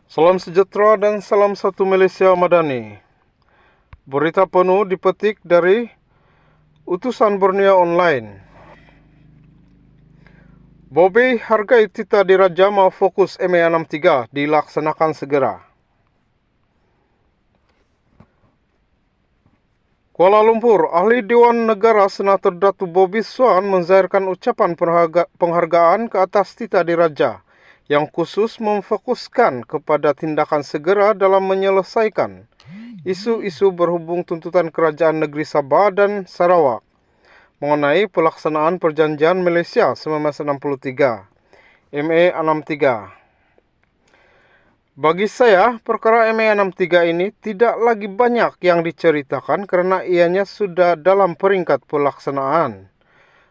Salam sejahtera dan salam satu Malaysia Madani. Berita penuh dipetik dari Utusan Borneo Online. Bobby hargai Tita Diraja mau fokus MA63 dilaksanakan segera. Kuala Lumpur, Ahli Dewan Negara Senator Datuk Bobby Swan menzahirkan ucapan penghargaan ke atas Tita Diraja yang khusus memfokuskan kepada tindakan segera dalam menyelesaikan isu-isu berhubung tuntutan Kerajaan Negeri Sabah dan Sarawak mengenai pelaksanaan Perjanjian Malaysia 1963, MA63. Bagi saya, perkara MA63 ini tidak lagi banyak yang diceritakan karena ianya sudah dalam peringkat pelaksanaan.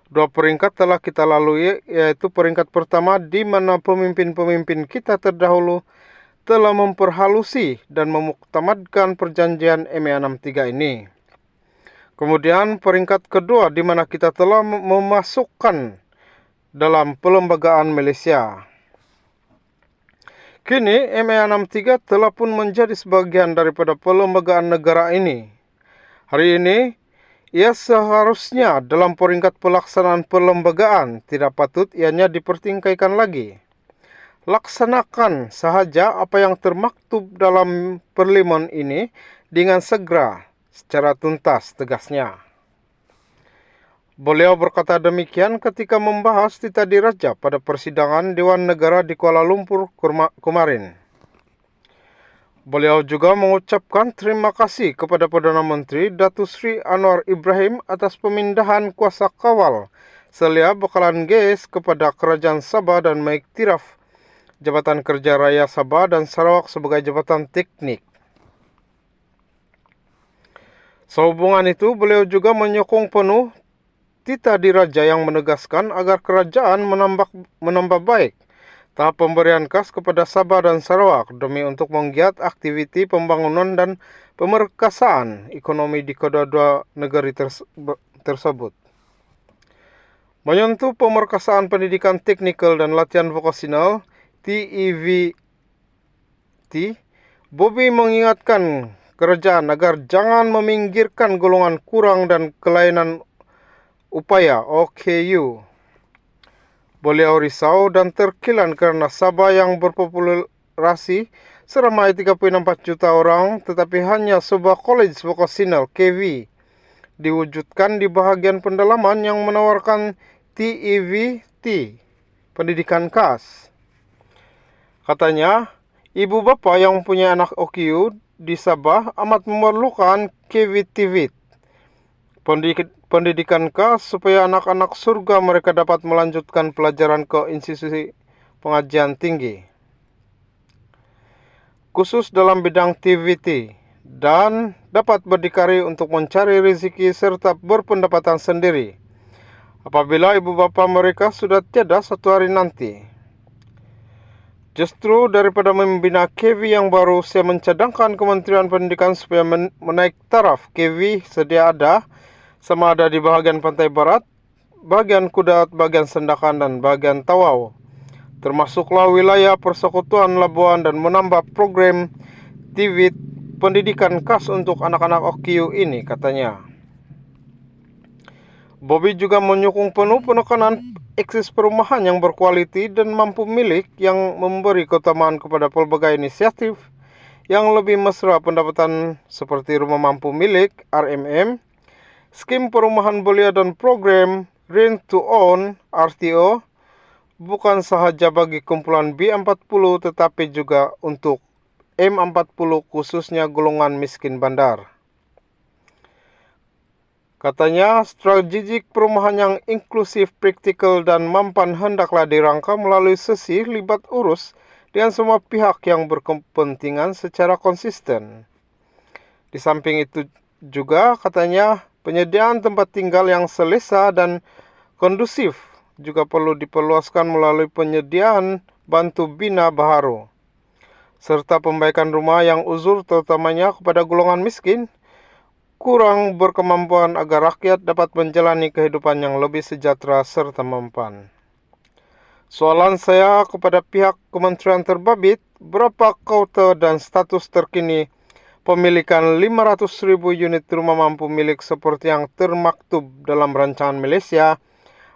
Dua peringkat telah kita lalui, yaitu peringkat pertama di mana pemimpin-pemimpin kita terdahulu telah memperhalusi dan memuktamadkan perjanjian MA63 ini. Kemudian peringkat kedua di mana kita telah memasukkan dalam pelembagaan Malaysia. Kini MA63 telah pun menjadi sebagian daripada pelembagaan negara ini. Hari ini, ia seharusnya dalam peringkat pelaksanaan pelembagaan, tidak patut ianya dipertingkaikan lagi. Laksanakan sahaja apa yang termaktub dalam perlimun ini dengan segera, secara tuntas, tegasnya. Beliau berkata demikian ketika membahas Tita Diraja pada persidangan Dewan Negara di Kuala Lumpur kemarin. Beliau juga mengucapkan terima kasih kepada Perdana Menteri Datuk Seri Anwar Ibrahim atas pemindahan kuasa kawal selia bekalan GS kepada Kerajaan Sabah dan mengiktiraf Jabatan Kerja Raya Sabah dan Sarawak sebagai jabatan teknik. Sehubungan itu, beliau juga menyokong penuh Tita Diraja yang menegaskan agar kerajaan menambah baik tahap pemberian kas kepada Sabah dan Sarawak demi untuk menggiat aktiviti pembangunan dan pemerkasaan ekonomi di kedua-dua negeri tersebut. Menyentuh pemerkasaan pendidikan teknikal dan latihan vokasional TEVT, Bobby mengingatkan kerajaan agar jangan meminggirkan golongan kurang dan kelainan upaya OKU. Beliau risau dan terkilan kerana Sabah yang berpopulasi seramai 3.4 juta orang tetapi hanya sebuah college vocational KV diwujudkan di bahagian pendalaman yang menawarkan TEVT, pendidikan khas. Katanya, ibu bapa yang punya anak OKU di Sabah amat memerlukan KV-TVT, pendidikan khas supaya anak-anak surga mereka dapat melanjutkan pelajaran ke institusi pengajian tinggi, khusus dalam bidang TVT, dan dapat berdikari untuk mencari rezeki serta berpendapatan sendiri apabila ibu bapa mereka sudah tiada satu hari nanti. Justru daripada membina KV yang baru, saya mencadangkan Kementerian Pendidikan supaya menaik taraf KV sedia ada, sama ada di bahagian pantai barat, bahagian Kudat, bahagian Sendakan dan bahagian Tawau, termasuklah wilayah persekutuan Labuan, dan menambah program TVT pendidikan khas untuk anak-anak OKU ini, katanya. Bobby juga menyokong penuh penekanan akses perumahan yang berkualiti dan mampu milik yang memberi keutamaan kepada pelbagai inisiatif yang lebih mesra pendapatan seperti rumah mampu milik RMM, skim perumahan belia dan program Rent to Own RTO bukan sahaja bagi kumpulan B40 tetapi juga untuk M40 khususnya golongan miskin bandar. Katanya, strategik perumahan yang inklusif, praktikal dan mampan hendaklah dirangka melalui sesi libat urus dengan semua pihak yang berkepentingan secara konsisten. Di samping itu juga, katanya, penyediaan tempat tinggal yang selesa dan kondusif juga perlu diperluaskan melalui penyediaan bantu bina baharu, serta pembaikan rumah yang uzur terutamanya kepada golongan miskin, kurang berkemampuan agar rakyat dapat menjalani kehidupan yang lebih sejahtera serta mempan. Soalan saya kepada pihak kementerian terbabit berapa kuota dan status terkini pemilikan 500.000 unit rumah mampu milik seperti yang termaktub dalam rancangan Malaysia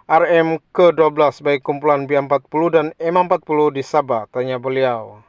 RM ke-12 baik kumpulan B40 dan M40 di Sabah, tanya beliau.